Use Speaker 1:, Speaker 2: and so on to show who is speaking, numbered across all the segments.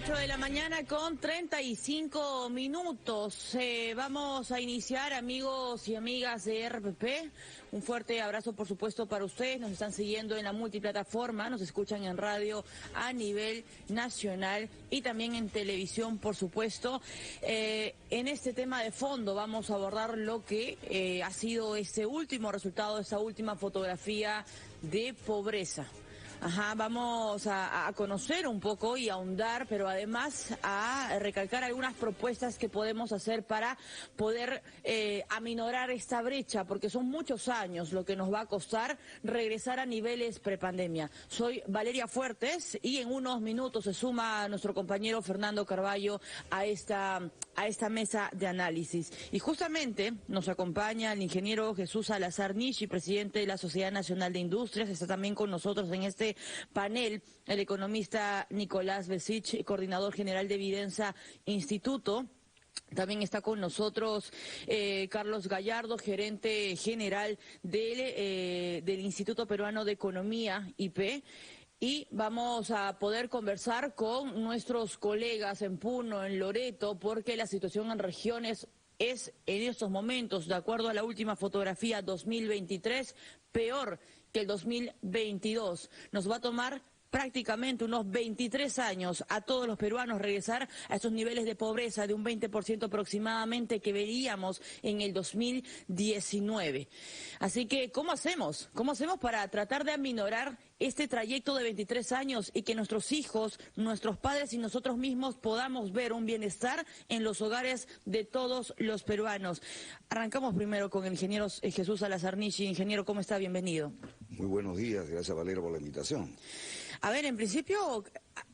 Speaker 1: 8 de la mañana con 35 minutos. Vamos a iniciar, amigos y amigas de RPP. Un fuerte abrazo, por supuesto, para ustedes. Nos están siguiendo en la multiplataforma, nos escuchan en radio a nivel nacional y también en televisión, por supuesto. En este tema de fondo vamos a abordar lo que ha sido este último resultado, esta última fotografía de pobreza. Vamos a conocer un poco y ahondar, pero además a recalcar algunas propuestas que podemos hacer para poder aminorar esta brecha, porque son muchos años lo que nos va a costar regresar a niveles prepandemia. Soy Valeria Fuertes y en unos minutos se suma nuestro compañero Fernando Carballo a esta mesa de análisis. Y justamente nos acompaña el ingeniero Jesús Salazar Nishi, presidente de la Sociedad Nacional de Industrias. Está también con nosotros en este panel el economista Nicolás Besich, coordinador general de Evidenza Instituto. También está con nosotros Carlos Gallardo, gerente general del Instituto Peruano de Economía, IP. Y vamos a poder conversar con nuestros colegas en Puno, en Loreto, porque la situación en regiones es en estos momentos, de acuerdo a la última fotografía 2023, peor que el 2022. Nos va a tomar prácticamente unos 23 años a todos los peruanos regresar a estos niveles de pobreza de un 20% aproximadamente que veíamos en el 2019. Así que, ¿cómo hacemos? ¿Cómo hacemos para tratar de aminorar este trayecto de 23 años y que nuestros hijos, nuestros padres y nosotros mismos podamos ver un bienestar en los hogares de todos los peruanos? Arrancamos primero con el ingeniero Jesús Salazar Nishi. Ingeniero, ¿cómo está? Bienvenido.
Speaker 2: Muy buenos días, gracias Valeria por la invitación.
Speaker 1: A ver, en principio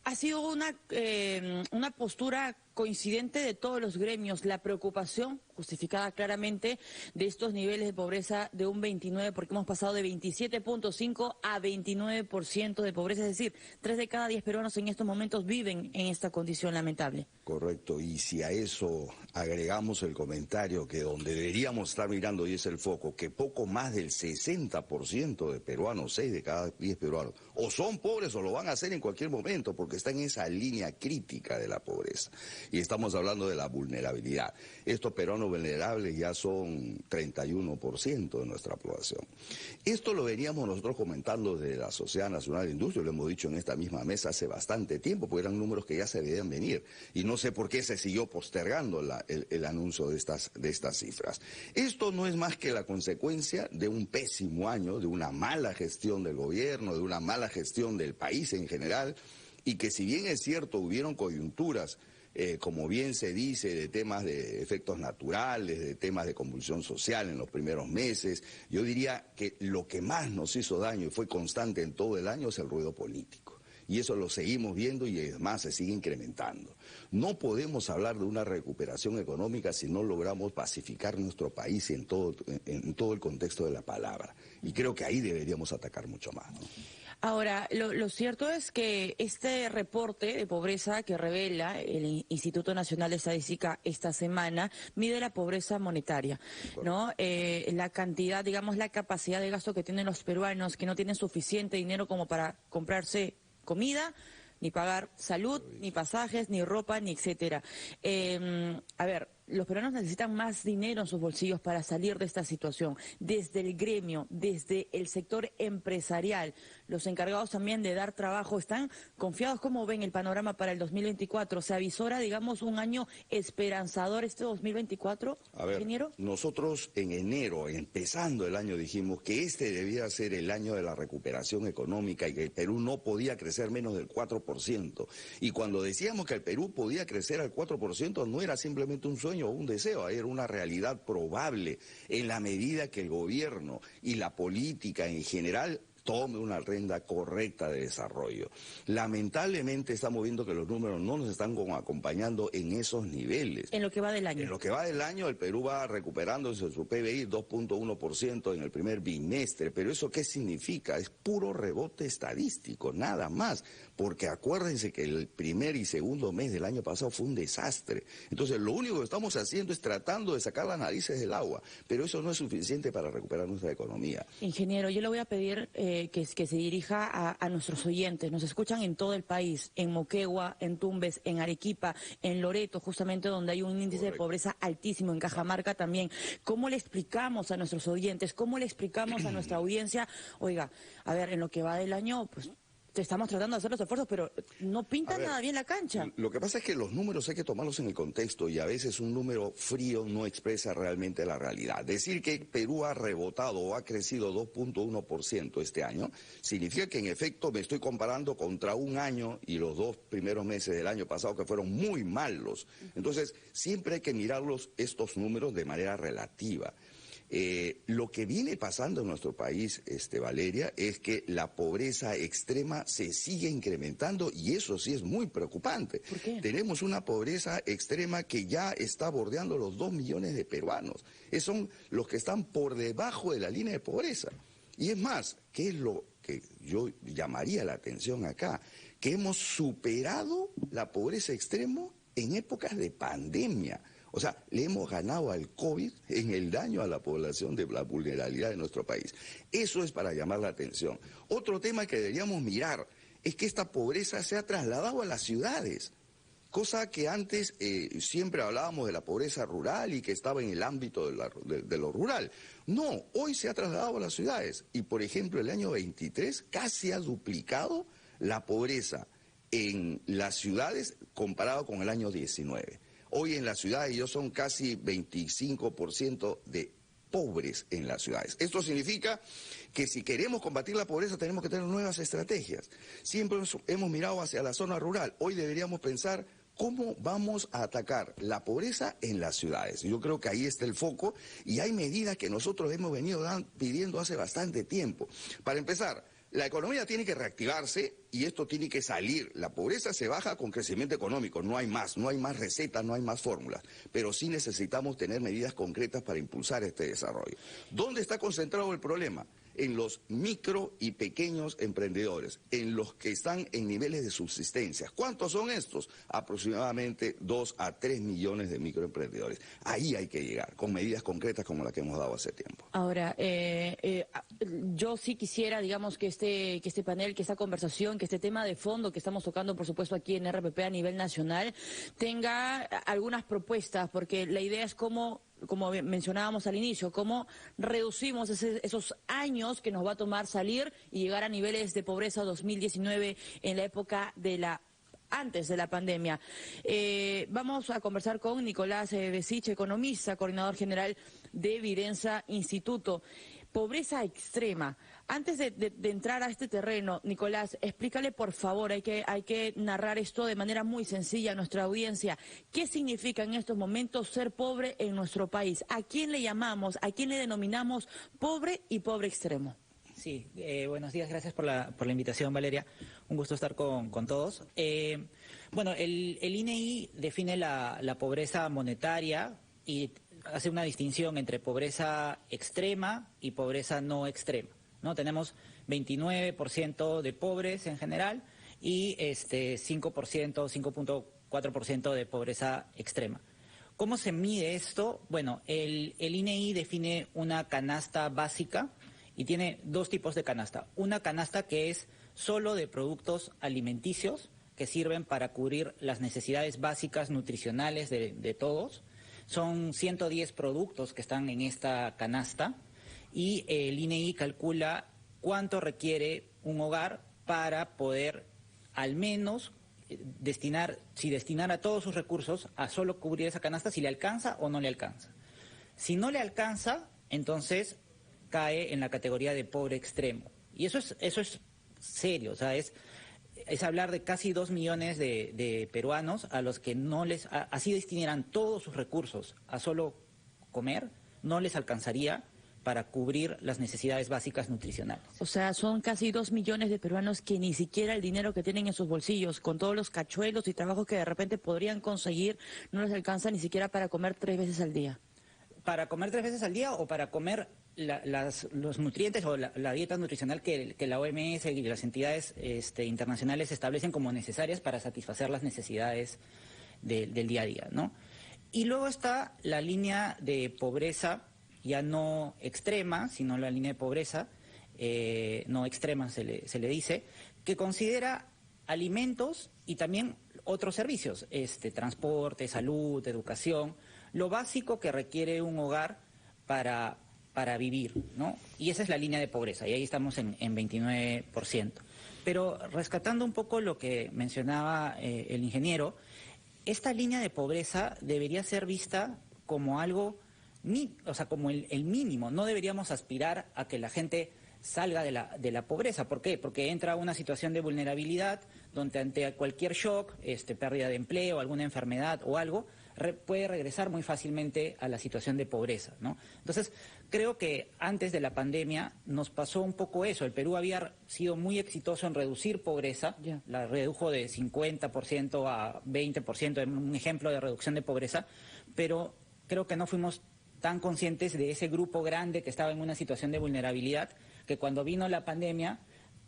Speaker 1: ha sido una postura coincidente de todos los gremios, la preocupación justificada claramente de estos niveles de pobreza de un 29%, porque hemos pasado de 27.5 a 29% de pobreza, es decir, 3 de cada 10 peruanos en estos momentos viven en esta condición lamentable.
Speaker 2: Correcto, y si a eso agregamos el comentario que donde deberíamos estar mirando y es el foco, que poco más del 60% de peruanos, 6 de cada 10 peruanos, o son pobres o lo van a hacer en cualquier momento, porque están en esa línea crítica de la pobreza. Y estamos hablando de la vulnerabilidad. Estos peruanos vulnerables ya son 31% de nuestra población. Esto lo veníamos nosotros comentando desde la Sociedad Nacional de Industria, lo hemos dicho en esta misma mesa hace bastante tiempo, porque eran números que ya se debían venir. Y no sé por qué se siguió postergando el anuncio de estas cifras. Esto no es más que la consecuencia de un pésimo año, de una mala gestión del gobierno, de una mala gestión del país en general, y que si bien es cierto hubieron coyunturas, como bien se dice, de temas de efectos naturales, de temas de convulsión social en los primeros meses, yo diría que lo que más nos hizo daño y fue constante en todo el año es el ruido político. Y eso lo seguimos viendo y además se sigue incrementando. No podemos hablar de una recuperación económica si no logramos pacificar nuestro país en todo el contexto de la palabra. Y creo que ahí deberíamos atacar mucho más, ¿no?
Speaker 1: Ahora, lo cierto es que este reporte de pobreza que revela el Instituto Nacional de Estadística esta semana mide la pobreza monetaria, ¿no? La cantidad, digamos, la capacidad de gasto que tienen los peruanos, que no tienen suficiente dinero como para comprarse comida, ni pagar salud, ni pasajes, ni ropa, ni etcétera. A ver, los peruanos necesitan más dinero en sus bolsillos para salir de esta situación. Desde el gremio, desde el sector empresarial, los encargados también de dar trabajo, ¿están confiados? ¿Cómo ven el panorama para el 2024? ¿Se avisora, digamos, un año esperanzador este 2024, ingeniero?
Speaker 2: Nosotros en enero, empezando el año, dijimos que este debía ser el año de la recuperación económica y que el Perú no podía crecer menos del 4%. Y cuando decíamos que el Perú podía crecer al 4%, no era simplemente un sueño o un deseo, era una realidad probable en la medida que el gobierno y la política en general tome una agenda correcta de desarrollo. Lamentablemente estamos viendo que los números no nos están acompañando en esos niveles.
Speaker 1: En lo que va del año.
Speaker 2: En lo que va del año, el Perú va recuperándose su PBI 2.1% en el primer bimestre. Pero ¿eso qué significa? Es puro rebote estadístico, nada más. Porque acuérdense que el primer y segundo mes del año pasado fue un desastre. Entonces, lo único que estamos haciendo es tratando de sacar las narices del agua. Pero eso no es suficiente para recuperar nuestra economía.
Speaker 1: Ingeniero, yo le voy a pedir que se dirija a nuestros oyentes. Nos escuchan en todo el país, en Moquegua, en Tumbes, en Arequipa, en Loreto, justamente donde hay un índice de pobreza altísimo, en Cajamarca también. ¿Cómo le explicamos a nuestros oyentes, cómo le explicamos a nuestra audiencia? Oiga, a ver, en lo que va del año, pues estamos tratando de hacer los esfuerzos, pero no pinta nada bien la cancha.
Speaker 2: Lo que pasa es que los números hay que tomarlos en el contexto y a veces un número frío no expresa realmente la realidad. Decir que Perú ha rebotado o ha crecido 2.1% este año significa que en efecto me estoy comparando contra un año y los 2 primeros meses del año pasado que fueron muy malos. Entonces siempre hay que mirarlos estos números de manera relativa. Lo que viene pasando en nuestro país, Valeria, es que la pobreza extrema se sigue incrementando y eso sí es muy preocupante.
Speaker 1: ¿Por qué?
Speaker 2: Tenemos una pobreza extrema que ya está bordeando los 2 millones de peruanos. Esos son los que están por debajo de la línea de pobreza. Y es más, ¿qué es lo que yo llamaría la atención acá? Que hemos superado la pobreza extrema en épocas de pandemia. O sea, le hemos ganado al COVID en el daño a la población de la vulnerabilidad de nuestro país. Eso es para llamar la atención. Otro tema que deberíamos mirar es que esta pobreza se ha trasladado a las ciudades, cosa que antes siempre hablábamos de la pobreza rural y que estaba en el ámbito de lo rural. No, hoy se ha trasladado a las ciudades y, por ejemplo, el año 23 casi ha duplicado la pobreza en las ciudades comparado con el año 19. Hoy en las ciudades ellos son casi 25% de pobres en las ciudades. Esto significa que si queremos combatir la pobreza tenemos que tener nuevas estrategias. Siempre hemos mirado hacia la zona rural. Hoy deberíamos pensar cómo vamos a atacar la pobreza en las ciudades. Yo creo que ahí está el foco y hay medidas que nosotros hemos venido pidiendo hace bastante tiempo. Para empezar, la economía tiene que reactivarse y esto tiene que salir. La pobreza se baja con crecimiento económico, no hay más recetas, no hay más fórmulas, pero sí necesitamos tener medidas concretas para impulsar este desarrollo. ¿Dónde está concentrado el problema? En los micro y pequeños emprendedores, en los que están en niveles de subsistencia. ¿Cuántos son estos? Aproximadamente 2 a 3 millones de microemprendedores. Ahí hay que llegar, con medidas concretas como la que hemos dado hace tiempo.
Speaker 1: Ahora, yo sí quisiera, digamos, que este panel, que esta conversación, que este tema de fondo que estamos tocando, por supuesto, aquí en RPP a nivel nacional, tenga algunas propuestas, porque la idea es como mencionábamos al inicio, cómo reducimos esos años que nos va a tomar salir y llegar a niveles de pobreza 2019 en la época antes de la pandemia. Vamos a conversar con Nicolás Besich, economista, coordinador general de Videnza Instituto. Pobreza extrema. Antes de entrar a este terreno, Nicolás, explícale por favor, hay que narrar esto de manera muy sencilla a nuestra audiencia. ¿Qué significa en estos momentos ser pobre en nuestro país? ¿A quién le llamamos, a quién le denominamos pobre y pobre extremo?
Speaker 3: Sí, buenos días, gracias por la invitación, Valeria. Un gusto estar con todos. Bueno, el INEI define la pobreza monetaria y hace una distinción entre pobreza extrema y pobreza no extrema, ¿no? Tenemos 29% de pobres en general y 5.4% de pobreza extrema. ¿Cómo se mide esto? Bueno, el INEI define una canasta básica y tiene 2 tipos de canasta. Una canasta que es solo de productos alimenticios que sirven para cubrir las necesidades básicas nutricionales de todos. Son 110 productos que están en esta canasta y el INEI calcula cuánto requiere un hogar para poder al menos destinar a todos sus recursos a solo cubrir esa canasta, si le alcanza o no le alcanza. Si no le alcanza, entonces cae en la categoría de pobre extremo. Y eso es serio, o sea, es hablar de casi 2 millones de peruanos a los que no les, así destinaran todos sus recursos a solo comer, no les alcanzaría para cubrir las necesidades básicas nutricionales.
Speaker 1: O sea, son casi 2 millones de peruanos que ni siquiera el dinero que tienen en sus bolsillos, con todos los cachuelos y trabajos que de repente podrían conseguir, no les alcanza ni siquiera para comer 3 veces al día.
Speaker 3: Para comer 3 veces al día o para comer los nutrientes o la dieta nutricional que la OMS y las entidades internacionales establecen como necesarias para satisfacer las necesidades del día a día, ¿no? Y luego está la línea de pobreza, ya no extrema, sino la línea de pobreza, no extrema se le dice, que considera alimentos y también otros servicios, transporte, salud, educación, lo básico que requiere un hogar para vivir, ¿no? Y esa es la línea de pobreza, y ahí estamos en 29%. Pero rescatando un poco lo que mencionaba el ingeniero, esta línea de pobreza debería ser vista como algo, o sea, como el mínimo. No deberíamos aspirar a que la gente salga de la pobreza. ¿Por qué? Porque entra a una situación de vulnerabilidad donde ante cualquier shock, pérdida de empleo, alguna enfermedad o algo, puede regresar muy fácilmente a la situación de pobreza, ¿no? Entonces, creo que antes de la pandemia nos pasó un poco eso. El Perú había sido muy exitoso en reducir pobreza, la redujo de 50% a 20%, un ejemplo de reducción de pobreza, pero creo que no fuimos tan conscientes de ese grupo grande que estaba en una situación de vulnerabilidad, que cuando vino la pandemia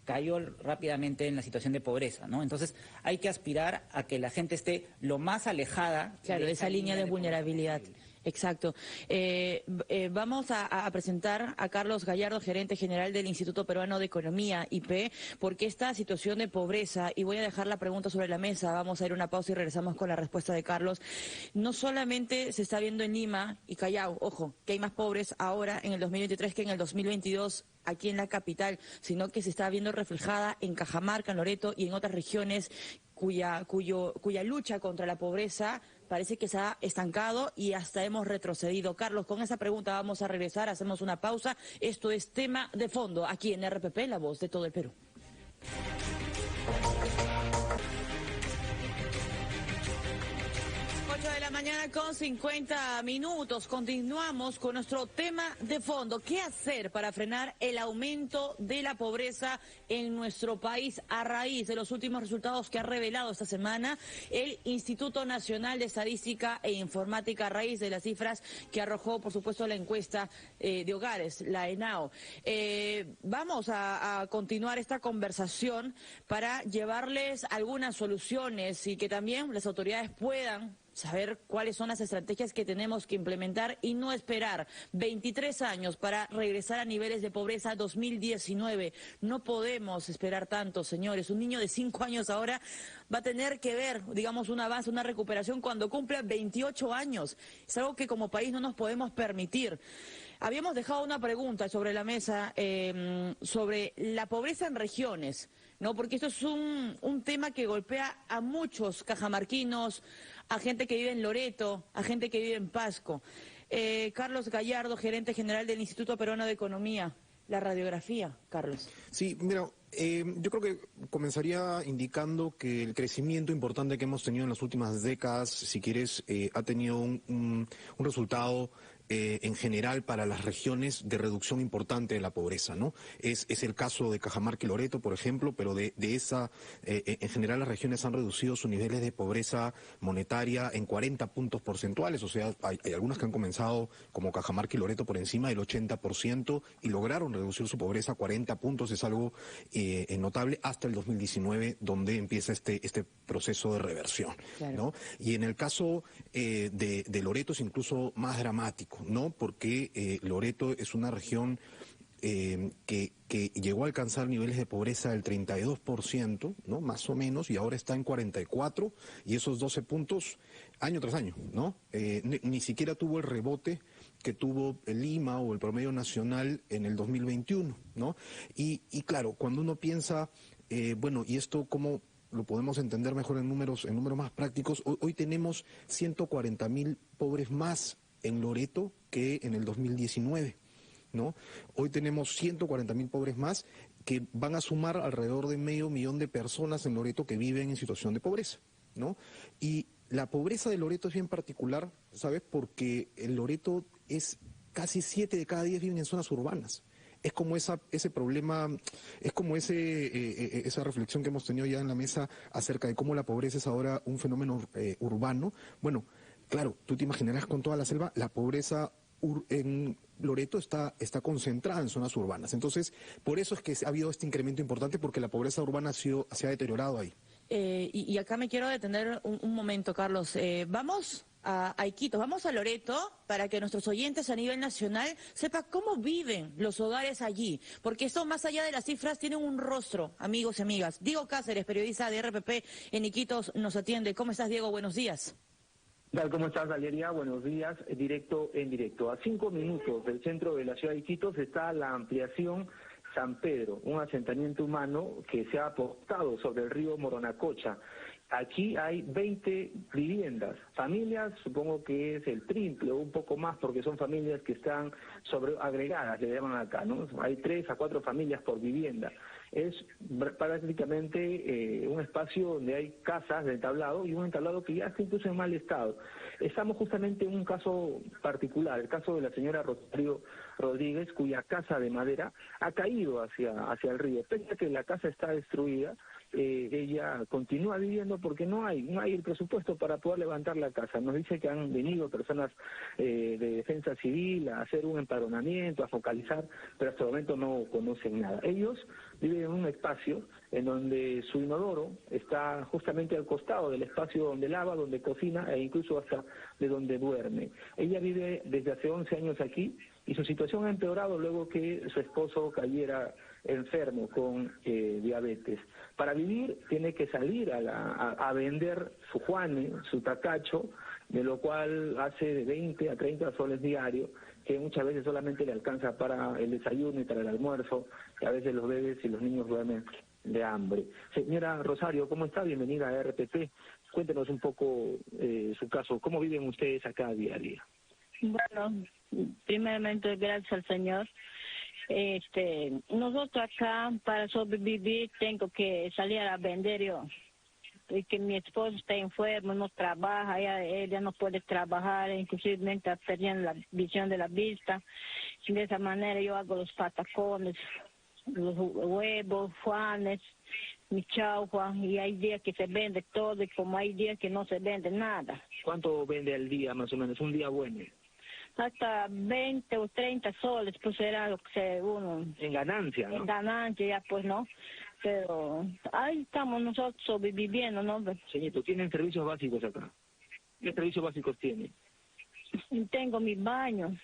Speaker 3: cayó rápidamente en la situación de pobreza, ¿no? Entonces hay que aspirar a que la gente esté lo más alejada
Speaker 1: de esa línea de vulnerabilidad. Exacto. Vamos a presentar a Carlos Gallardo, gerente general del Instituto Peruano de Economía, IP, porque esta situación de pobreza, y voy a dejar la pregunta sobre la mesa, vamos a ir a una pausa y regresamos con la respuesta de Carlos, no solamente se está viendo en Lima y Callao, ojo, que hay más pobres ahora en el 2023 que en el 2022 aquí en la capital, sino que se está viendo reflejada en Cajamarca, en Loreto y en otras regiones cuya lucha contra la pobreza parece que se ha estancado y hasta hemos retrocedido. Carlos, con esa pregunta vamos a regresar, hacemos una pausa. Esto es Tema de Fondo, aquí en RPP, la voz de todo el Perú. 8 de la mañana con 50 minutos. Continuamos con nuestro tema de fondo. ¿Qué hacer para frenar el aumento de la pobreza en nuestro país a raíz de los últimos resultados que ha revelado esta semana el Instituto Nacional de Estadística e Informática a raíz de las cifras que arrojó, por supuesto, la encuesta de hogares, la ENAO? Vamos a continuar esta conversación para llevarles algunas soluciones y que también las autoridades puedan saber cuáles son las estrategias que tenemos que implementar y no esperar 23 años para regresar a niveles de pobreza 2019. No podemos esperar tanto, señores. Un niño de 5 años ahora va a tener que ver, digamos, un avance, una recuperación cuando cumpla 28 años. Es algo que como país no nos podemos permitir. Habíamos dejado una pregunta sobre la mesa sobre la pobreza en regiones, ¿no? Porque esto es un tema que golpea a muchos cajamarquinos, a gente que vive en Loreto, a gente que vive en Pasco. Carlos Gallardo, gerente general del Instituto Peruano de Economía. La radiografía, Carlos.
Speaker 4: Sí, mira, yo creo que comenzaría indicando que el crecimiento importante que hemos tenido en las últimas décadas, si quieres, ha tenido un resultado en general para las regiones de reducción importante de la pobreza, ¿no? Es el caso de Cajamarca y Loreto, por ejemplo, pero en general las regiones han reducido sus niveles de pobreza monetaria en 40 puntos porcentuales, o sea, hay algunas que han comenzado como Cajamarca y Loreto por encima del 80% y lograron reducir su pobreza a 40 puntos, es algo notable hasta el 2019, donde empieza este proceso de reversión, claro, ¿no? Y en el caso de Loreto es incluso más dramático, ¿no? Porque Loreto es una región que llegó a alcanzar niveles de pobreza del 32%, ¿no? Más o menos, y ahora está en 44%, y esos 12 puntos año tras año, ¿no? Ni siquiera tuvo el rebote que tuvo el Lima o el promedio nacional en el 2021, ¿no? Y claro, cuando uno piensa, bueno, ¿y esto cómo lo podemos entender mejor en números más prácticos? Hoy tenemos 140.000 pobres más en Loreto que en el 2019, ¿no? Hoy tenemos 140.000 pobres más que van a sumar alrededor de 500.000 de personas en Loreto que viven en situación de pobreza, ¿no? Y la pobreza de Loreto es bien particular, ¿sabes? Porque el Loreto es casi 7 de cada 10 viven en zonas urbanas. Es como ese problema, es como esa reflexión que hemos tenido ya en la mesa acerca de cómo la pobreza es ahora un fenómeno urbano. Bueno, claro, tú te imaginarás con toda la selva, la pobreza en Loreto está concentrada en zonas urbanas. Entonces, por eso es que ha habido este incremento importante, porque la pobreza urbana se ha deteriorado ahí.
Speaker 1: Y acá me quiero detener un momento, Carlos. Vamos a Iquitos. Vamos a Loreto para que nuestros oyentes a nivel nacional sepan cómo viven los hogares allí, porque eso más allá de las cifras tienen un rostro, amigos y amigas. Diego Cáceres, periodista de RPP en Iquitos, nos atiende. ¿Cómo estás, Diego? Buenos días.
Speaker 5: ¿Cómo estás, Valeria? Buenos días, directo en directo. A 5 minutos del centro de la ciudad de Iquitos está la ampliación San Pedro, un asentamiento humano que se ha apostado sobre el río Moronacocha. Aquí hay 20 viviendas, familias, supongo que es el triple o un poco más porque son familias que están agregadas, le llaman acá, ¿no? Hay 3 a 4 familias por vivienda. Es prácticamente un espacio donde hay casas de entablado y un entablado que ya está incluso en mal estado. Estamos justamente en un caso particular, el caso de la señora Rosario Rodríguez, cuya casa de madera ha caído hacia el río. Pese a que la casa está destruida, ella continúa viviendo porque no hay el presupuesto para poder levantar la casa. Nos dice que han venido personas de defensa civil a hacer un empadronamiento, a focalizar, pero hasta el momento no conocen nada. Ellos viven en un espacio en donde su inodoro está justamente al costado del espacio donde lava, donde cocina e incluso hasta de donde duerme. Ella vive desde hace 11 años aquí y su situación ha empeorado luego que su esposo cayera enfermo con diabetes. Para vivir tiene que salir a vender su juane, su tacacho, de lo cual hace de 20 a 30 soles diarios, que muchas veces solamente le alcanza para el desayuno y para el almuerzo, que a veces los bebés y los niños duermen de hambre. Señora Rosario, ¿cómo está? Bienvenida a RPP. Cuéntenos un poco su caso. ¿Cómo viven ustedes acá día a día?
Speaker 6: Bueno, primeramente gracias al Señor. Nosotros acá para sobrevivir tengo que salir a vender yo, porque mi esposo está enfermo, no trabaja, ella no puede trabajar, inclusive está perdiendo la visión de la vista. De esa manera yo hago los patacones, los huevos, juanes, mi chaufa, y hay días que se vende todo y como hay días que no se vende nada.
Speaker 5: ¿Cuánto vende al día más o menos? Un día bueno.
Speaker 6: Hasta 20 o 30 soles, pues será lo que uno...
Speaker 5: En ganancia, ¿no?
Speaker 6: En ganancia, ya pues, ¿no? Pero ahí estamos nosotros sobreviviendo, ¿no?
Speaker 5: Señorito, ¿tienen servicios básicos acá? ¿Qué servicios básicos tienen?
Speaker 6: Tengo mi baño.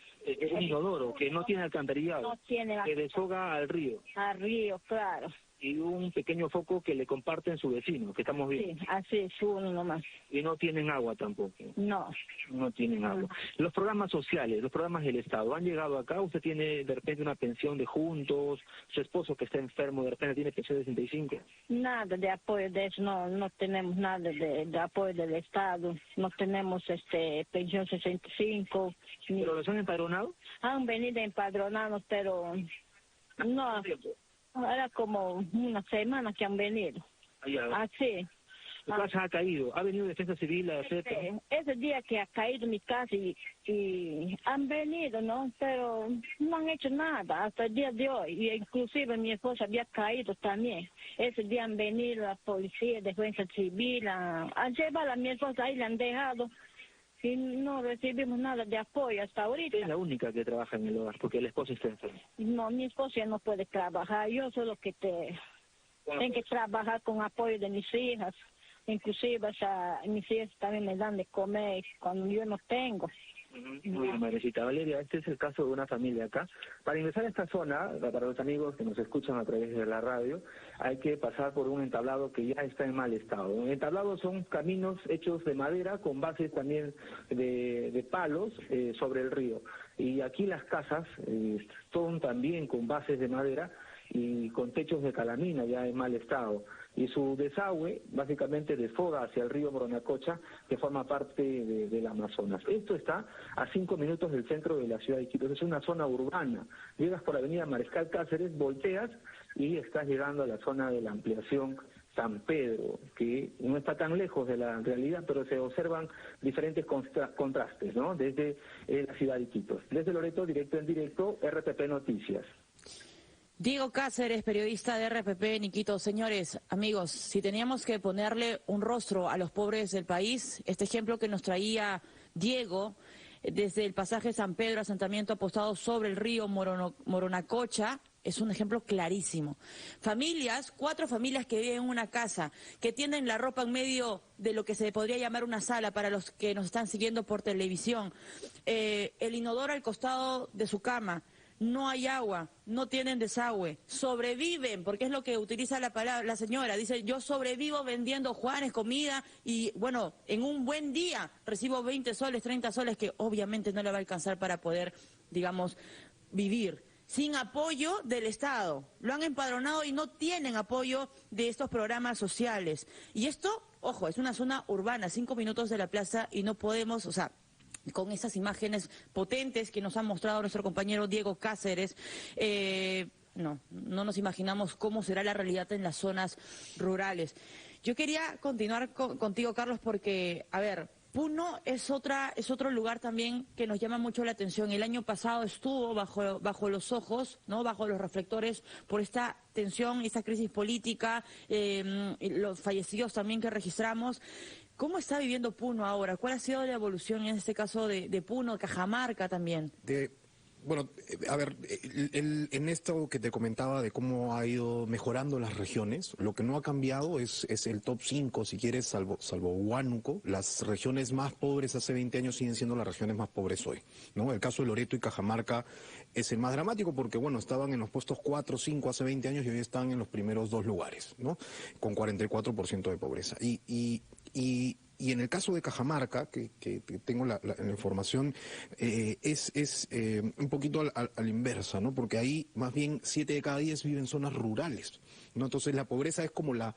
Speaker 5: Un inodoro que no tiene alcantarillado,
Speaker 6: No tiene
Speaker 5: que desfoga al río.
Speaker 6: Al río, claro.
Speaker 5: Y un pequeño foco que le comparten su vecino, que estamos viendo.
Speaker 6: Sí, así es, uno nomás.
Speaker 5: Y no tienen agua tampoco.
Speaker 6: No.
Speaker 5: No tienen agua. Los programas sociales, los programas del Estado, ¿han llegado acá? ¿Usted tiene de repente una pensión de juntos? ¿Su esposo que está enfermo de repente tiene pensión de 65?
Speaker 6: Nada de apoyo de eso, no tenemos nada de apoyo del Estado. No tenemos pensión 65.
Speaker 5: ¿Pero los han empadronado?
Speaker 6: Han venido empadronados, pero no... Era como una semana que han venido. Así.
Speaker 5: ¿Su casa ha caído? ¿Ha venido Defensa Civil a hacer...?
Speaker 6: Ese día que ha caído mi casa y han venido, ¿no? Pero no han hecho nada hasta el día de hoy. Y inclusive mi esposa había caído también. Ese día han venido la policía, Defensa Civil, a llevar a mi esposa ahí, le han dejado. Y no recibimos nada de apoyo hasta ahorita.
Speaker 5: Es la única que trabaja en el hogar, porque el esposo está enfermo.
Speaker 6: No, mi esposo ya no puede trabajar. Yo solo que tengo que trabajar con apoyo de mis hijas. Inclusive mis hijas también me dan de comer cuando yo no tengo.
Speaker 5: Muy bien, Marecita. Valeria, este es el caso de una familia acá. Para ingresar a esta zona, para los amigos que nos escuchan a través de la radio, hay que pasar por un entablado que ya está en mal estado. Entablado son caminos hechos de madera con bases también de palos sobre el río. Y aquí las casas son también con bases de madera y con techos de calamina ya en mal estado. Y su desagüe básicamente desfoga hacia el río Moronacocha, que forma parte del Amazonas. Esto está a 5 minutos del centro de la ciudad de Iquitos. Es una zona urbana. Llegas por la avenida Mariscal Cáceres, volteas y estás llegando a la zona de la ampliación San Pedro, que no está tan lejos de la realidad, pero se observan diferentes contrastes, ¿no? Desde la ciudad de Iquitos. Desde Loreto, directo en directo, RPP Noticias.
Speaker 1: Diego Cáceres, periodista de RPP en Iquitos. Señores, amigos, si teníamos que ponerle un rostro a los pobres del país, este ejemplo que nos traía Diego, desde el pasaje San Pedro, asentamiento apostado sobre el río Moronacocha, es un ejemplo clarísimo. Familias, 4 familias que viven en una casa, que tienen la ropa en medio de lo que se podría llamar una sala para los que nos están siguiendo por televisión, el inodoro al costado de su cama, no hay agua, no tienen desagüe, sobreviven, porque es lo que utiliza la palabra la señora, dice, yo sobrevivo vendiendo Juanes, comida, y bueno, en un buen día recibo 20 soles, 30 soles, que obviamente no le va a alcanzar para poder, digamos, vivir. Sin apoyo del Estado. Lo han empadronado y no tienen apoyo de estos programas sociales. Y esto, ojo, es una zona urbana, 5 minutos de la plaza, y no podemos, o sea, con esas imágenes potentes que nos ha mostrado nuestro compañero Diego Cáceres, no nos imaginamos cómo será la realidad en las zonas rurales. Yo quería continuar contigo, Carlos, porque, a ver, Puno es otro lugar también que nos llama mucho la atención. El año pasado estuvo bajo los ojos, ¿no? Bajo los reflectores por esta tensión, esta crisis política, los fallecidos también que registramos. ¿Cómo está viviendo Puno ahora? ¿Cuál ha sido la evolución en este caso de Puno, Cajamarca también?
Speaker 4: Bueno, a ver, en esto que te comentaba de cómo ha ido mejorando las regiones, lo que no ha cambiado es el top 5, si quieres, salvo Huánuco. Las regiones más pobres hace 20 años siguen siendo las regiones más pobres hoy, ¿no? El caso de Loreto y Cajamarca es el más dramático porque, bueno, estaban en los puestos 4 o 5 hace 20 años y hoy están en los primeros 2 lugares, ¿no? Con 44% de pobreza. Y en el caso de Cajamarca, que tengo la información, es un poquito a la inversa, ¿no? Porque ahí más bien 7 de cada 10 viven en zonas rurales, ¿no? Entonces la pobreza es como la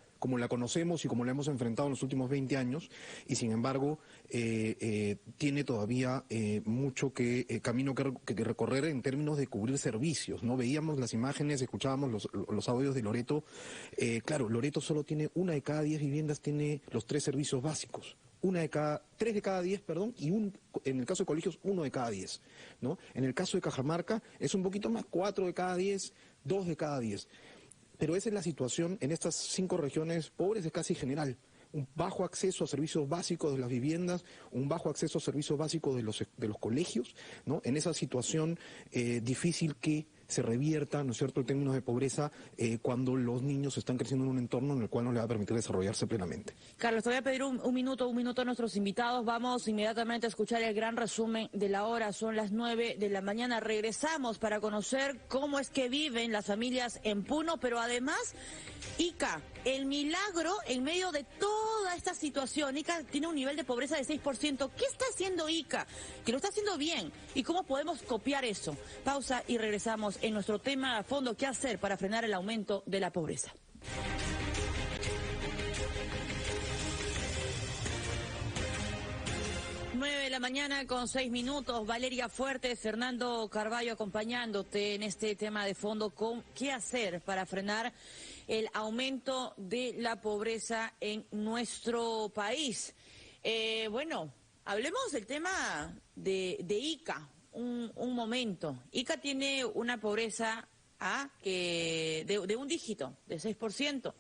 Speaker 4: conocemos y como la hemos enfrentado en los últimos 20 años, y sin embargo tiene todavía mucho camino que recorrer en términos de cubrir servicios, ¿no? Veíamos las imágenes, escuchábamos los audios de Loreto. Claro, Loreto solo tiene 1 de cada 10 viviendas, tiene los 3 servicios básicos. 3 de cada 10, perdón, y en el caso de colegios, 1 de cada 10, ¿no? En el caso de Cajamarca es un poquito más, 4 de cada 10, 2 de cada 10. Pero esa es la situación en estas 5 regiones pobres, es casi general. Un bajo acceso a servicios básicos de las viviendas, un bajo acceso a servicios básicos de los colegios, ¿no? En esa situación difícil que se revierta, ¿no es cierto?, en términos de pobreza cuando los niños están creciendo en un entorno en el cual no les va a permitir desarrollarse plenamente.
Speaker 1: Carlos, te voy a pedir un minuto a nuestros invitados. Vamos inmediatamente a escuchar el gran resumen de la hora. Son las 9 de la mañana. Regresamos para conocer cómo es que viven las familias en Puno, pero además, Ica, el milagro en medio de toda esta situación. Ica tiene un nivel de pobreza de 6%. ¿Qué está haciendo Ica? Que lo está haciendo bien. ¿Y cómo podemos copiar eso? Pausa y regresamos en nuestro tema a fondo, ¿qué hacer para frenar el aumento de la pobreza? 9 de la mañana con 6 minutos. Valeria Fuertes, Fernando Carballo acompañándote en este tema de fondo con qué hacer para frenar el aumento de la pobreza en nuestro país. Bueno, hablemos del tema de Ica. Un momento. Ica tiene una pobreza de un dígito, de 6%,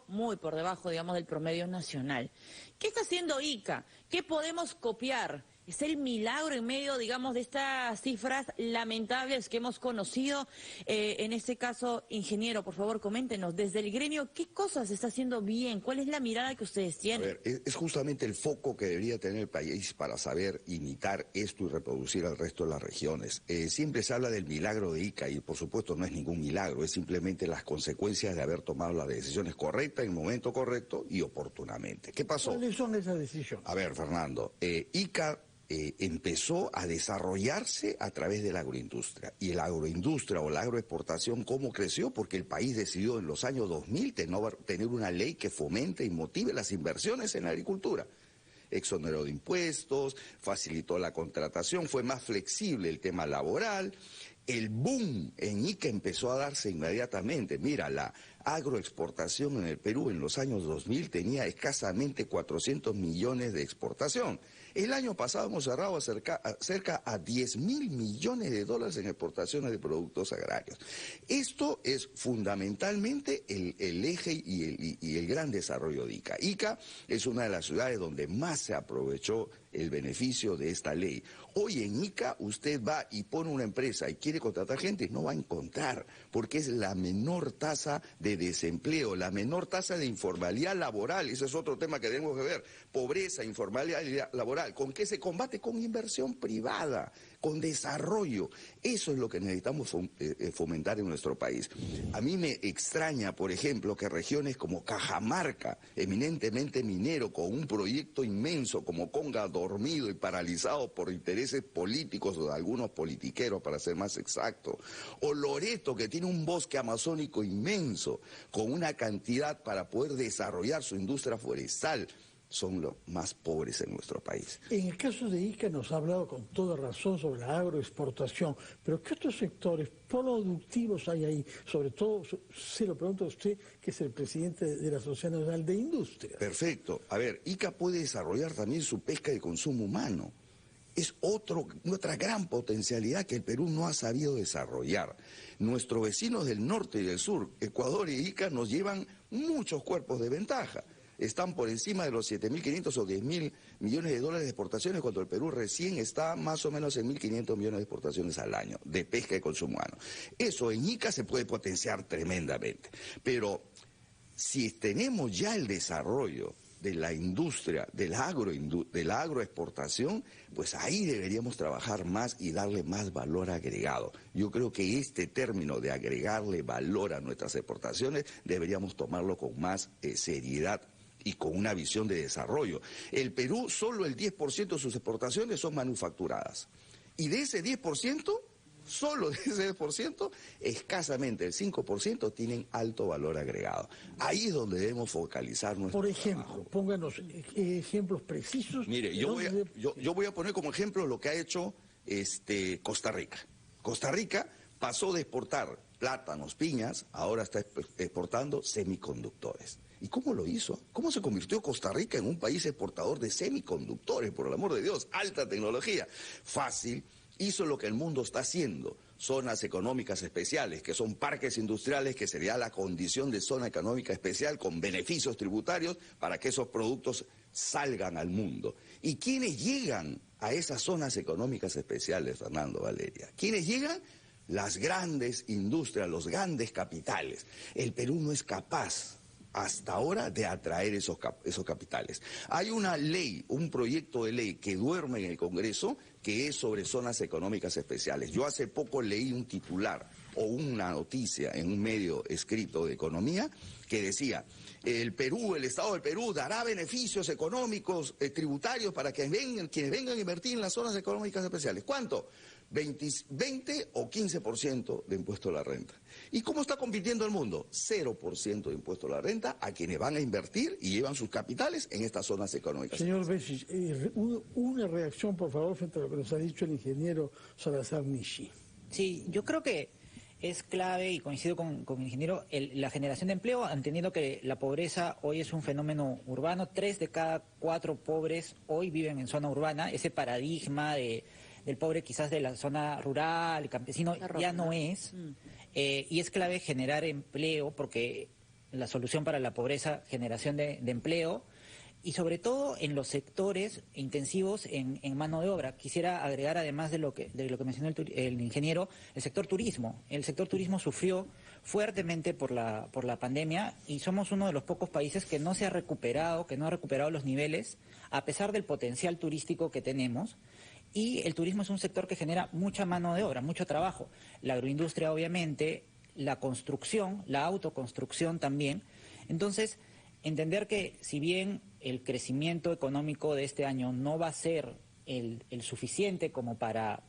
Speaker 1: muy por debajo, digamos, del promedio nacional. ¿Qué está haciendo Ica? ¿Qué podemos copiar? Es el milagro en medio, digamos, de estas cifras lamentables que hemos conocido. En este caso, ingeniero, por favor, coméntenos, desde el gremio, ¿qué cosas se está haciendo bien? ¿Cuál es la mirada que ustedes tienen?
Speaker 2: A ver, es justamente el foco que debería tener el país para saber imitar esto y reproducir al resto de las regiones. Siempre se habla del milagro de Ica y, por supuesto, no es ningún milagro, es simplemente las consecuencias de haber tomado las decisiones correctas en el momento correcto y oportunamente. ¿Qué pasó?
Speaker 7: ¿Cuáles son esas decisiones?
Speaker 2: A ver, Fernando, Ica empezó a desarrollarse a través de la agroindustria. Y la agroindustria o la agroexportación, ¿cómo creció? Porque el país decidió en los años 2000 tener una ley que fomente y motive las inversiones en la agricultura. Exoneró de impuestos, facilitó la contratación, fue más flexible el tema laboral. El boom en Ica empezó a darse inmediatamente. Mira, agroexportación en el Perú en los años 2000 tenía escasamente 400 millones de exportación. El año pasado hemos cerrado cerca a 10.000 millones de dólares en exportaciones de productos agrarios. Esto es fundamentalmente el eje y el gran desarrollo de Ica. Ica es una de las ciudades donde más se aprovechó el beneficio de esta ley. Hoy en Ica usted va y pone una empresa y quiere contratar gente, no va a encontrar, porque es la menor tasa de desempleo, la menor tasa de informalidad laboral. Ese es otro tema que tenemos que ver. Pobreza, informalidad laboral. ¿Con qué se combate? Con inversión privada, con desarrollo. Eso es lo que necesitamos fomentar en nuestro país. A mí me extraña, por ejemplo, que regiones como Cajamarca, eminentemente minero, con un proyecto inmenso como Conga dormido y paralizado por intereses políticos o de algunos politiqueros, para ser más exacto, o Loreto, que tiene un bosque amazónico inmenso, con una cantidad para poder desarrollar su industria forestal, son los más pobres en nuestro país.
Speaker 7: En el caso de Ica nos ha hablado con toda razón sobre la agroexportación, pero ¿qué otros sectores productivos hay ahí? Sobre todo, se lo pregunto a usted, que es el presidente de la Asociación Nacional de Industria.
Speaker 2: Perfecto. A ver, Ica puede desarrollar también su pesca de consumo humano. Es otra gran potencialidad que el Perú no ha sabido desarrollar. Nuestros vecinos del norte y del sur, Ecuador y Ica, nos llevan muchos cuerpos de ventaja. Están por encima de los 7.500 o 10.000 millones de dólares de exportaciones, cuando el Perú recién está más o menos en 1.500 millones de exportaciones al año de pesca y consumo humano. Eso en Ica se puede potenciar tremendamente. Pero si tenemos ya el desarrollo de la industria, de la agroexportación, pues ahí deberíamos trabajar más y darle más valor agregado. Yo creo que este término de agregarle valor a nuestras exportaciones deberíamos tomarlo con más seriedad y con una visión de desarrollo. El Perú, solo el 10% de sus exportaciones son manufacturadas. Y de ese 10%, solo de ese 10%, escasamente el 5% tienen alto valor agregado. Ahí es donde debemos focalizar nuestro
Speaker 7: Por ejemplo,
Speaker 2: trabajo.
Speaker 7: pónganos ejemplos precisos.
Speaker 2: Mire, yo voy a poner como ejemplo lo que ha hecho Costa Rica. Costa Rica pasó de exportar plátanos, piñas, ahora está exportando semiconductores. ¿Y cómo lo hizo? ¿Cómo se convirtió Costa Rica en un país exportador de semiconductores, por el amor de Dios? Alta tecnología. Fácil. Hizo lo que el mundo está haciendo. Zonas económicas especiales, que son parques industriales, que sería la condición de zona económica especial con beneficios tributarios para que esos productos salgan al mundo. ¿Y quiénes llegan a esas zonas económicas especiales, Fernando, Valeria? ¿Quiénes llegan? Las grandes industrias, los grandes capitales. El Perú no es capaz hasta ahora de atraer esos capitales. Hay una ley, un proyecto de ley que duerme en el Congreso, que es sobre zonas económicas especiales. Yo hace poco leí un titular o una noticia en un medio escrito de economía que decía: el Estado del Perú dará beneficios económicos, tributarios para que quienes vengan a invertir en las zonas económicas especiales. ¿Cuánto? 20 o 15% de impuesto a la renta. ¿Y cómo está compitiendo el mundo? 0% de impuesto a la renta a quienes van a invertir y llevan sus capitales en estas zonas económicas.
Speaker 7: Señor Béchich, una reacción, por favor, frente a lo que nos ha dicho el ingeniero Salazar Nishi.
Speaker 3: Sí, yo creo que es clave, y coincido con el ingeniero, la generación de empleo, entendiendo que la pobreza hoy es un fenómeno urbano. 3 de cada 4 pobres hoy viven en zona urbana. Ese paradigma del pobre quizás de la zona rural, el campesino, ya no es. Y es clave generar empleo, porque la solución para la pobreza, generación de empleo, y sobre todo en los sectores intensivos en mano de obra. Quisiera agregar, además de lo que mencionó el ingeniero, el sector turismo. El sector turismo sufrió fuertemente por la pandemia, y somos uno de los pocos países que no ha recuperado los niveles, a pesar del potencial turístico que tenemos. Y el turismo es un sector que genera mucha mano de obra, mucho trabajo. La agroindustria, obviamente, la construcción, la autoconstrucción también. Entonces, entender que si bien el crecimiento económico de este año no va a ser el suficiente como para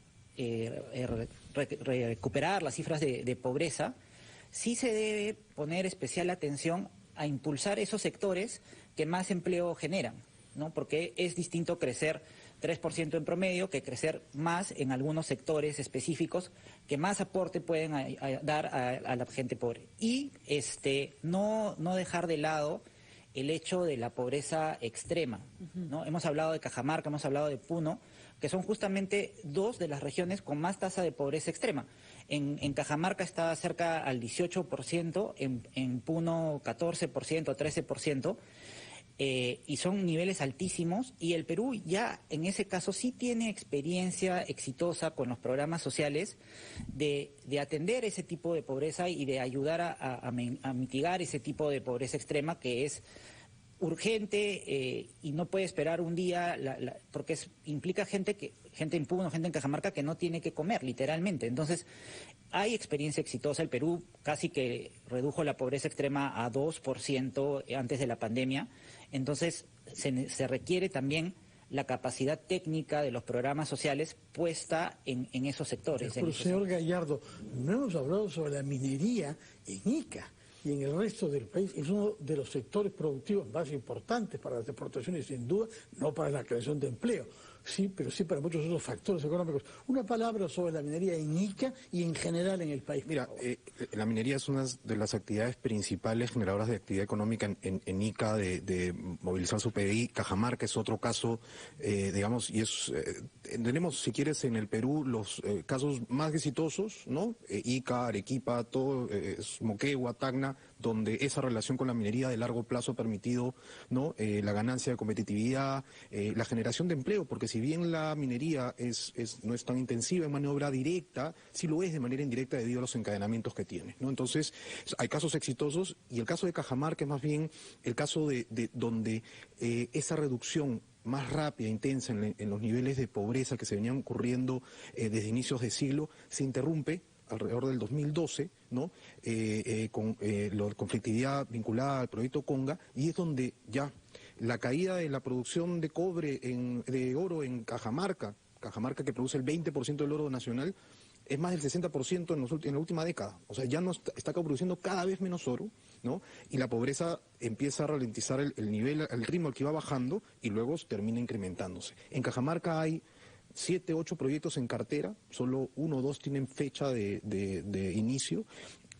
Speaker 3: recuperar las cifras de pobreza, sí se debe poner especial atención a impulsar esos sectores que más empleo generan, ¿no? Porque es distinto crecer 3% en promedio, que crecer más en algunos sectores específicos que más aporte pueden dar a la gente pobre. Y no dejar de lado el hecho de la pobreza extrema, ¿no? Hemos hablado de Cajamarca, hemos hablado de Puno, que son justamente dos de las regiones con más tasa de pobreza extrema. En Cajamarca está cerca al 18%, en Puno 14%, 13%, y son niveles altísimos, y el Perú ya en ese caso sí tiene experiencia exitosa con los programas sociales de atender ese tipo de pobreza y de ayudar a mitigar ese tipo de pobreza extrema que es urgente y no puede esperar un día porque implica gente en Puno, gente en Cajamarca que no tiene que comer literalmente. Entonces hay experiencia exitosa. El Perú casi que redujo la pobreza extrema a 2% antes de la pandemia. Entonces se requiere también la capacidad técnica de los programas sociales puesta en esos sectores.
Speaker 7: Pero, señor Gallardo, no hemos hablado sobre la minería en Ica y en el resto del país. Es uno de los sectores productivos más importantes para las exportaciones, sin duda, no para la creación de empleo. Sí, pero sí para muchos otros factores económicos. Una palabra sobre la minería en Ica y en general en el país.
Speaker 4: Mira, la minería es una de las actividades principales generadoras de actividad económica en Ica, de movilizar su PBI. Cajamarca es otro caso, digamos, y tenemos, si quieres, en el Perú los casos más exitosos, ¿no? Ica, Arequipa, todo, Moquegua, Tacna, donde esa relación con la minería de largo plazo ha permitido, ¿no? La ganancia de competitividad, la generación de empleo, porque si bien la minería no es tan intensiva en maniobra directa, sí lo es de manera indirecta debido a los encadenamientos que tiene, ¿no? Entonces, hay casos exitosos, y el caso de Cajamarca es más bien el caso de donde esa reducción más rápida, intensa en los niveles de pobreza que se venían ocurriendo desde inicios de siglo, se interrumpe alrededor del 2012, ¿no? Con la conflictividad vinculada al proyecto Conga, y es donde ya la caída de la producción de cobre, de oro en Cajamarca que produce el 20% del oro nacional, es más del 60% en la última década. O sea, ya no está produciendo cada vez menos oro, ¿no? Y la pobreza empieza a ralentizar el nivel, el ritmo al que va bajando, y luego termina incrementándose. En Cajamarca hay 7, 8 proyectos en cartera, solo 1 o 2 tienen fecha de inicio,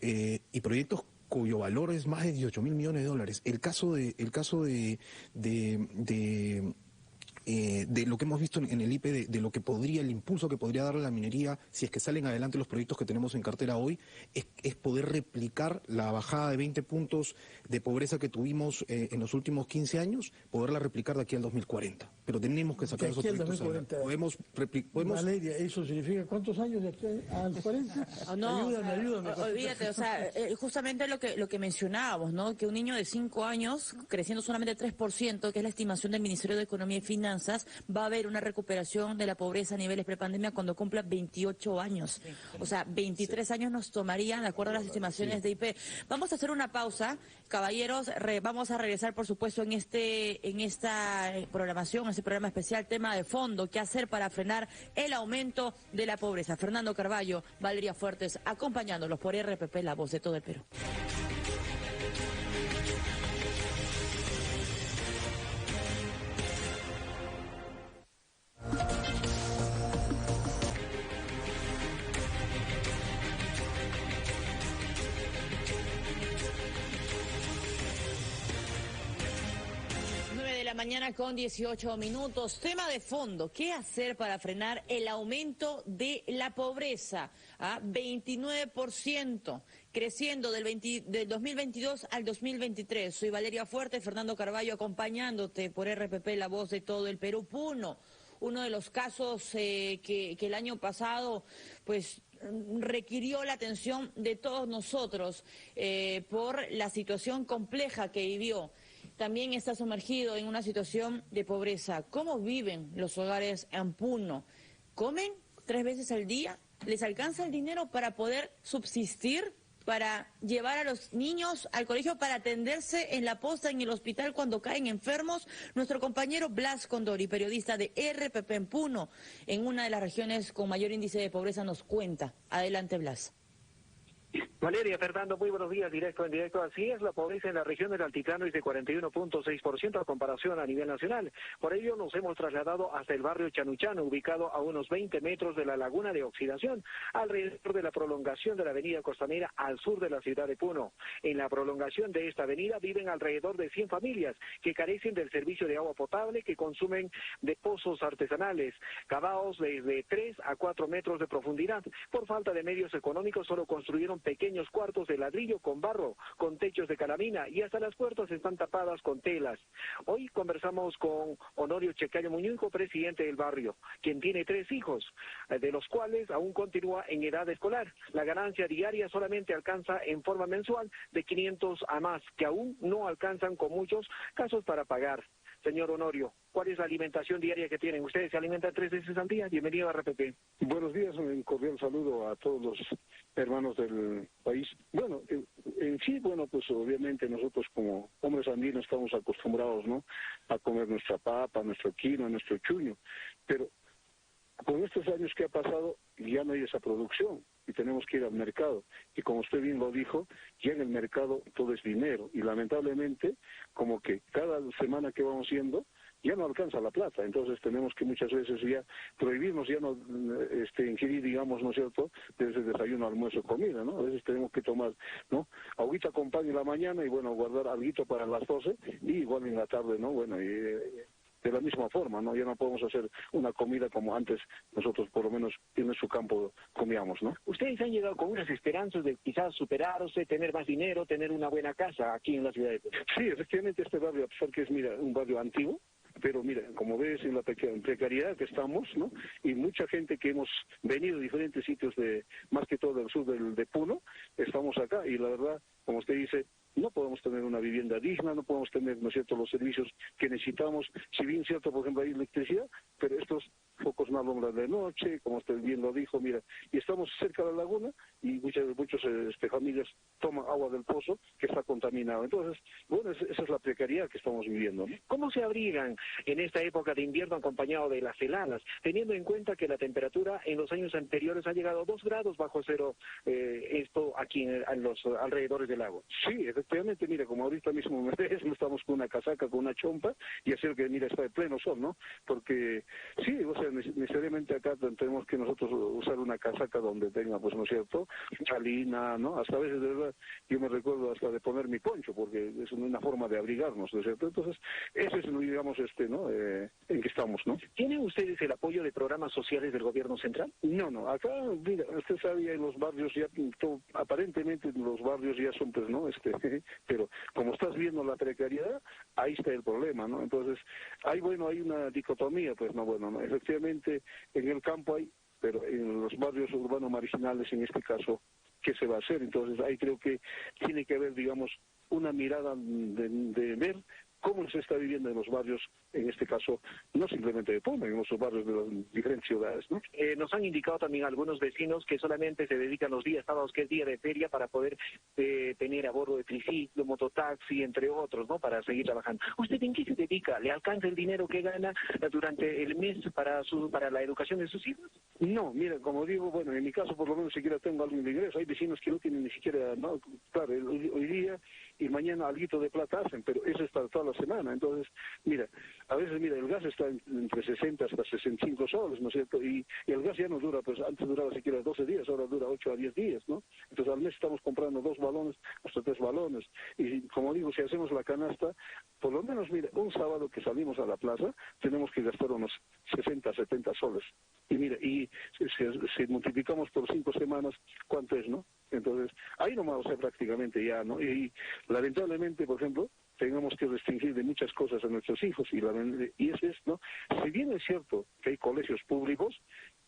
Speaker 4: y proyectos cuyo valor es más de 18 mil millones de dólares. El caso de lo que hemos visto en el IPE, de lo que el impulso que podría darle la minería, si es que salen adelante los proyectos que tenemos en cartera hoy, es poder replicar la bajada de 20 puntos de pobreza que tuvimos en los últimos 15 años, poderla replicar de aquí al 202040. Pero tenemos que sacar esos proyectos. Podemos...
Speaker 7: Valeria, ¿eso significa cuántos años de aquí al 40?
Speaker 1: No, ayúdame. Olvídate, o sea, justamente lo que mencionábamos, ¿no? Que un niño de 5 años, creciendo solamente 3%, que es la estimación del Ministerio de Economía y Finanzas, va a haber una recuperación de la pobreza a niveles prepandemia cuando cumpla 28 años. O sea, 23 años nos tomarían, de acuerdo a las estimaciones de IP. Vamos a hacer una pausa, caballeros. Vamos a regresar, por supuesto, en esta programación, este programa especial, tema de fondo, qué hacer para frenar el aumento de la pobreza. Fernando Carballo, Valeria Fuertes, acompañándolos por RPP, la voz de todo el Perú. Mañana con 18 minutos. Tema de fondo, ¿qué hacer para frenar el aumento de la pobreza? 29%, creciendo del 2022 al 2023. Soy Valeria Fuerte, Fernando Carballo acompañándote por RPP, la voz de todo el Perú. Puno, uno de los casos que el año pasado, pues, requirió la atención de todos nosotros por la situación compleja que vivió. También está sumergido en una situación de pobreza. ¿Cómo viven los hogares en Puno? ¿Comen 3 veces al día? ¿Les alcanza el dinero para poder subsistir, para llevar a los niños al colegio, para atenderse en la posta, en el hospital cuando caen enfermos? Nuestro compañero Blas Condori, periodista de RPP en Puno, en una de las regiones con mayor índice de pobreza, nos cuenta. Adelante, Blas.
Speaker 5: Valeria, Fernando, muy buenos días, directo en directo. Así es, la pobreza en la región del Altiplano es de 41.6% a comparación a nivel nacional. Por ello nos hemos trasladado hasta el barrio Chanuchano, ubicado a unos 20 metros de la laguna de Oxidación, alrededor de la prolongación de la avenida Costanera al sur de la ciudad de Puno. En la prolongación de esta avenida viven alrededor de 100 familias que carecen del servicio de agua potable, que consumen de pozos artesanales, cavados desde 3 a 4 metros de profundidad. Por falta de medios económicos solo construyeron pequeños cuartos de ladrillo con barro, con techos de calamina y hasta las puertas están tapadas con telas. Hoy conversamos con Honorio Checayo Muñico, presidente del barrio, quien tiene 3 hijos, de los cuales aún continúa en edad escolar. La ganancia diaria solamente alcanza en forma mensual de 500 a más, que aún no alcanzan con muchos casos para pagar. Señor Honorio, ¿cuál es la alimentación diaria que tienen? ¿Ustedes se alimentan 3 veces al día? Bienvenido a RPP.
Speaker 8: Buenos días, un cordial saludo a todos los hermanos del país. Bueno, en sí, bueno, pues obviamente nosotros como hombres andinos estamos acostumbrados, ¿no?, a comer nuestra papa, nuestro quinoa, nuestro chuño, pero con estos años que ha pasado ya no hay esa producción y tenemos que ir al mercado. Y como usted bien lo dijo, ya en el mercado todo es dinero y lamentablemente como que cada semana que vamos yendo ya no alcanza la plata, entonces tenemos que muchas veces ya prohibirnos ya no ingerir, digamos, ¿no es cierto?, desde desayuno, almuerzo, comida, ¿no? A veces tenemos que tomar, ¿no?, agüita con pan en la mañana y bueno, guardar alguito para las 12 y igual en la tarde, ¿no? Bueno, de la misma forma, ¿no? Ya no podemos hacer una comida como antes nosotros, por lo menos en nuestro campo, comíamos, ¿no?
Speaker 5: Ustedes han llegado con unas esperanzas de quizás superarse, tener más dinero, tener una buena casa aquí en la ciudad de Puno.
Speaker 8: Sí, efectivamente este barrio, a pesar que es, mira, un barrio antiguo, pero mira, como ves en la precariedad que estamos, ¿no?, y mucha gente que hemos venido de diferentes sitios, de más que todo del sur de Puno, estamos acá y la verdad, como usted dice, no podemos tener una vivienda digna, no podemos tener, ¿no es cierto?, los servicios que necesitamos. Si bien cierto, por ejemplo, hay electricidad, pero estos focos no alumbran de noche, como usted bien lo dijo, mira, y estamos cerca de la laguna y muchas familias toman agua del pozo que está contaminado. Entonces, bueno, esa es la precariedad que estamos viviendo, ¿no?
Speaker 5: ¿Cómo se abrigan en esta época de invierno acompañado de las heladas, teniendo en cuenta que la temperatura en los años anteriores ha llegado a 2 grados bajo cero, esto aquí en los alrededores del lago?
Speaker 8: Sí, efectivamente, mira, como ahorita mismo me ves, no estamos con una casaca, con una chompa, y hacer que, mira, está de pleno sol, ¿no? Porque sí, o sea, necesariamente acá tenemos que nosotros usar una casaca donde tenga, pues, ¿no es cierto?, chalina, ¿no? Hasta a veces, de verdad, yo me recuerdo hasta de poner mi poncho, porque es una forma de abrigarnos, ¿no es cierto? Entonces, ese es, digamos, ¿no?, en que estamos, ¿no?
Speaker 5: ¿Tienen ustedes el apoyo de programas sociales del gobierno central?
Speaker 8: No, acá, mira, usted sabe, en los barrios ya, aparentemente los barrios ya son, pues, ¿no?, pero como estás viendo la precariedad, ahí está el problema, ¿no? Entonces, hay una dicotomía, pues, no, bueno, ¿no? Efectivamente, en el campo hay, pero en los barrios urbanos marginales, en este caso, ¿qué se va a hacer? Entonces, ahí creo que tiene que haber, digamos, una mirada de ver cómo se está viviendo en los barrios, en este caso, no simplemente de Puno, en los barrios de las diferentes ciudades, ¿no?
Speaker 5: Nos han indicado también algunos vecinos que solamente se dedican los días sábados, que es día de feria, para poder tener a bordo de triciclo, mototaxi, entre otros, ¿no?, para seguir trabajando. ¿Usted en qué se dedica? ¿Le alcanza el dinero que gana durante el mes para la educación de sus hijos?
Speaker 8: No, mira, como digo, bueno, en mi caso por lo menos siquiera tengo algo de ingreso. Hay vecinos que no tienen ni siquiera, no, claro, hoy día y mañana alguito de plata hacen, pero eso es para toda la semana. Entonces, mira, a veces, mira, el gas está entre 60 hasta 65 soles, ¿no es cierto? Y el gas ya no dura, pues antes duraba siquiera 12 días, ahora dura 8 a 10 días, ¿no? Entonces al mes estamos comprando 2 balones, hasta 3 balones. Y como digo, si hacemos la canasta, por lo menos, mira, un sábado que salimos a la plaza, tenemos que gastar unos 60, 70 soles. Y mira, y si multiplicamos por 5 semanas, ¿cuánto es, no? Entonces, ahí nomás, o sea, prácticamente ya, ¿no? Y lamentablemente, por ejemplo, tenemos que restringir de muchas cosas a nuestros hijos, y ese es, ¿no? Si bien es cierto que hay colegios públicos,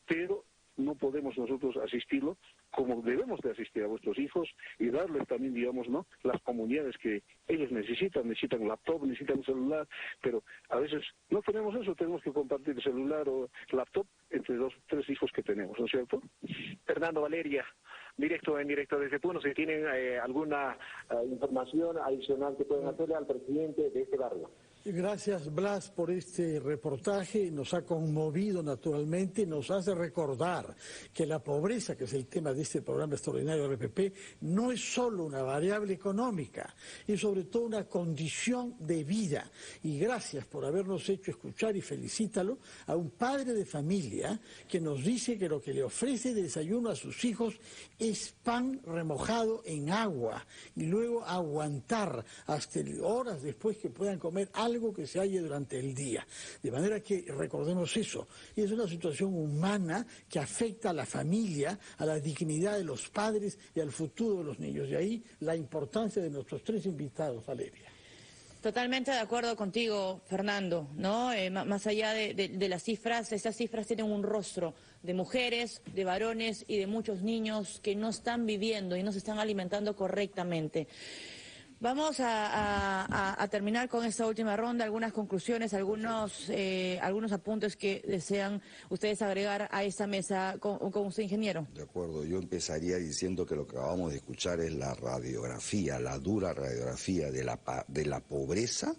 Speaker 8: pero no podemos nosotros asistirlo como debemos de asistir a vuestros hijos y darles también, digamos, ¿no?, las comunidades que ellos necesitan laptop, necesitan celular, pero a veces no tenemos eso, tenemos que compartir celular o laptop entre 2 o 3 hijos que tenemos, ¿no es cierto?
Speaker 5: Fernando, Valeria, directo desde Puno, si tienen alguna información adicional que pueden hacerle al presidente de este barrio.
Speaker 7: Gracias, Blas, por este reportaje. Nos ha conmovido naturalmente, nos hace recordar que la pobreza, que es el tema de este programa extraordinario de RPP, no es solo una variable económica, es sobre todo una condición de vida. Y gracias por habernos hecho escuchar, y felicítalo, a un padre de familia que nos dice que lo que le ofrece de desayuno a sus hijos es pan remojado en agua y luego aguantar hasta horas después que puedan comer algo que se halle durante el día. De manera que recordemos eso. Y es una situación humana que afecta a la familia, a la dignidad de los padres y al futuro de los niños. De ahí la importancia de nuestros tres invitados, Valeria.
Speaker 1: Totalmente de acuerdo contigo, Fernando, ¿no? Más allá de las cifras, estas cifras tienen un rostro de mujeres, de varones y de muchos niños que no están viviendo y no se están alimentando correctamente. Vamos a terminar con esta última ronda, algunas conclusiones, algunos apuntes que desean ustedes agregar a esta mesa con usted, ingeniero.
Speaker 2: De acuerdo, yo empezaría diciendo que lo que acabamos de escuchar es la radiografía, la dura radiografía de la pobreza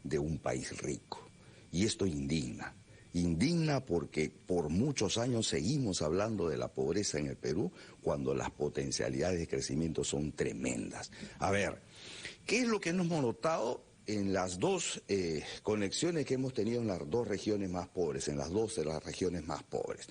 Speaker 2: de un país rico. Y esto indigna. Indigna porque por muchos años seguimos hablando de la pobreza en el Perú cuando las potencialidades de crecimiento son tremendas. A ver, ¿qué es lo que hemos notado en las dos conexiones que hemos tenido en las dos regiones más pobres, en las dos de las regiones más pobres?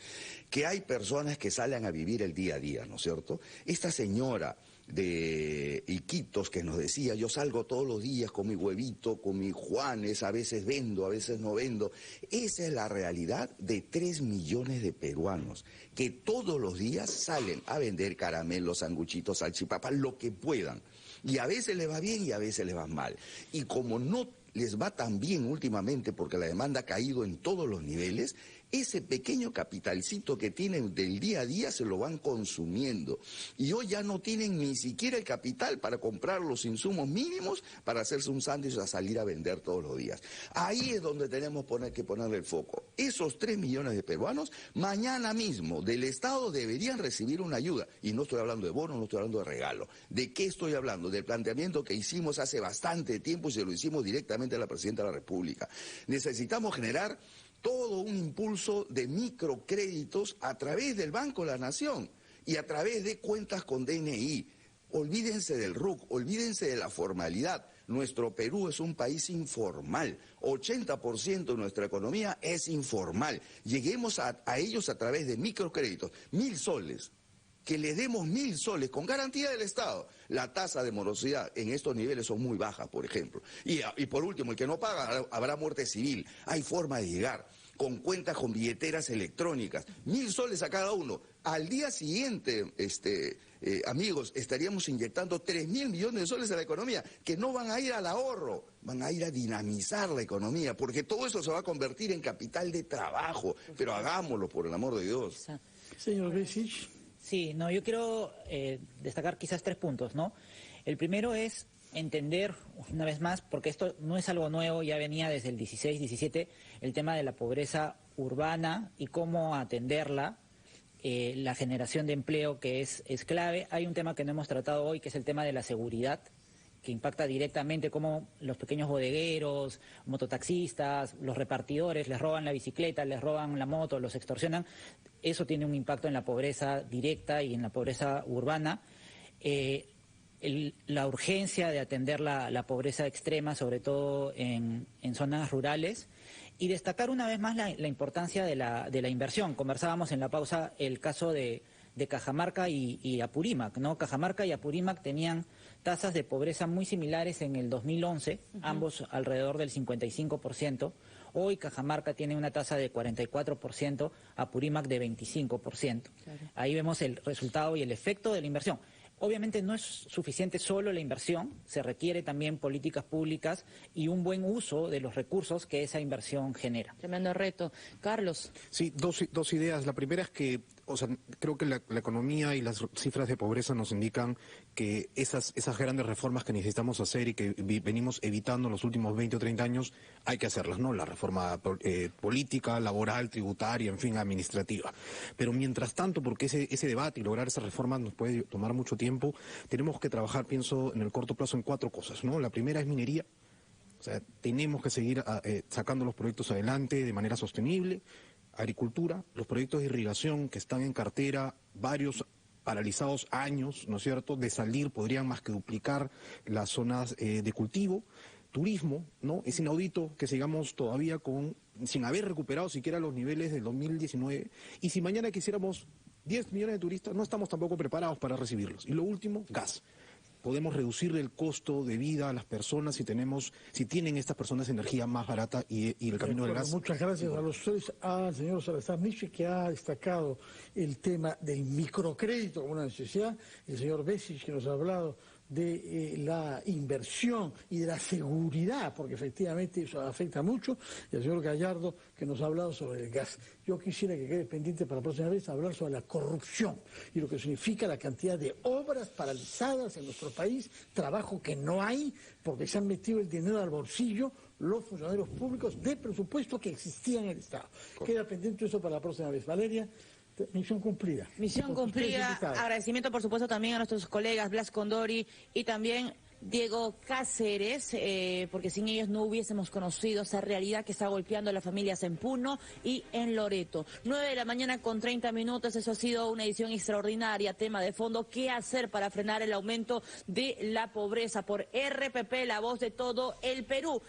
Speaker 2: Que hay personas que salen a vivir el día a día, ¿no es cierto? Esta señora de Iquitos que nos decía, yo salgo todos los días con mi huevito, con mis Juanes, a veces vendo, a veces no vendo. Esa es la realidad de 3 millones de peruanos que todos los días salen a vender caramelos, sanguchitos, salchipapas, lo que puedan. Y a veces les va bien y a veces les va mal. Y como no les va tan bien últimamente porque la demanda ha caído en todos los niveles, ese pequeño capitalcito que tienen del día a día se lo van consumiendo. Y hoy ya no tienen ni siquiera el capital para comprar los insumos mínimos para hacerse un sándwich a salir a vender todos los días. Ahí es donde tenemos que ponerle el foco. Esos 3 millones de peruanos mañana mismo del Estado deberían recibir una ayuda. Y no estoy hablando de bono, no estoy hablando de regalo. ¿De qué estoy hablando? Del planteamiento que hicimos hace bastante tiempo y se lo hicimos directamente a la Presidenta de la República. Necesitamos generar todo un impulso de microcréditos a través del Banco de la Nación y a través de cuentas con DNI. Olvídense del RUC, olvídense de la formalidad. Nuestro Perú es un país informal, 80% de nuestra economía es informal. Lleguemos a ellos a través de microcréditos, 1.000 soles. Que les demos 1.000 soles con garantía del Estado. La tasa de morosidad en estos niveles son muy bajas, por ejemplo. Y por último, el que no paga habrá muerte civil. Hay forma de llegar con cuentas con billeteras electrónicas. 1.000 soles a cada uno. Al día siguiente, amigos, estaríamos inyectando 3.000 millones de soles a la economía, que no van a ir al ahorro, van a ir a dinamizar la economía, porque todo eso se va a convertir en capital de trabajo. Pero hagámoslo, por el amor de Dios.
Speaker 7: Señor Besich.
Speaker 3: Sí, no, yo quiero destacar quizás 3 puntos, ¿no? El primero es entender, una vez más, porque esto no es algo nuevo, ya venía desde el 16, 17, el tema de la pobreza urbana y cómo atenderla, la generación de empleo que es clave. Hay un tema que no hemos tratado hoy, que es el tema de la seguridad, que impacta directamente cómo los pequeños bodegueros, mototaxistas, los repartidores les roban la bicicleta, les roban la moto, los extorsionan. Eso tiene un impacto en la pobreza directa y en la pobreza urbana. La urgencia de atender la pobreza extrema, sobre todo en zonas rurales. Y destacar una vez más la importancia de la inversión. Conversábamos en la pausa el caso de Cajamarca y Apurímac, ¿no? Cajamarca y Apurímac tenían tasas de pobreza muy similares en el 2011, ambos alrededor del 55%. Hoy Cajamarca tiene una tasa de 44%, Apurímac de 25%. Claro. Ahí vemos el resultado y el efecto de la inversión. Obviamente no es suficiente solo la inversión, se requiere también políticas públicas y un buen uso de los recursos que esa inversión genera.
Speaker 1: Tremendo reto. Carlos.
Speaker 4: Sí, dos ideas. La primera es que, creo que la economía y las cifras de pobreza nos indican que esas grandes reformas que necesitamos hacer y que venimos evitando en los últimos 20 o 30 años, hay que hacerlas, ¿no? La reforma política, laboral, tributaria, en fin, administrativa. Pero mientras tanto, porque ese debate y lograr esas reformas nos puede tomar mucho tiempo, tenemos que trabajar, pienso, en el corto plazo en 4 cosas, ¿no? La primera es minería. sea, tenemos que seguir sacando los proyectos adelante de manera sostenible. Agricultura, los proyectos de irrigación que están en cartera, varios paralizados años, ¿no es cierto?, de salir, podrían más que duplicar las zonas de cultivo. Turismo, ¿no? Es inaudito que sigamos todavía sin haber recuperado siquiera los niveles del 2019. Y si mañana quisiéramos 10 millones de turistas, no estamos tampoco preparados para recibirlos. Y lo último, gas. Podemos reducir el costo de vida a las personas si tienen estas personas energía más barata y el camino del gas.
Speaker 7: Muchas gracias a los tres, al señor Salazar Miche, que ha destacado el tema del microcrédito como una necesidad, el señor Besic, que nos ha hablado de la inversión y de la seguridad, porque efectivamente eso afecta mucho, y el señor Gallardo, que nos ha hablado sobre el gas. Yo quisiera que quede pendiente para la próxima vez hablar sobre la corrupción y lo que significa la cantidad de obras paralizadas en nuestro país, trabajo que no hay, porque se han metido el dinero al bolsillo los funcionarios públicos de presupuesto que existía en el Estado. Queda pendiente eso para la próxima vez. Valeria. Misión cumplida.
Speaker 1: Misión cumplida. Agradecimiento, por supuesto, también a nuestros colegas Blas Condori y también Diego Cáceres, porque sin ellos no hubiésemos conocido esa realidad que está golpeando a las familias en Puno y en Loreto. 9:30 a.m, eso ha sido una edición extraordinaria, tema de fondo, ¿qué hacer para frenar el aumento de la pobreza? Por RPP, la voz de todo el Perú.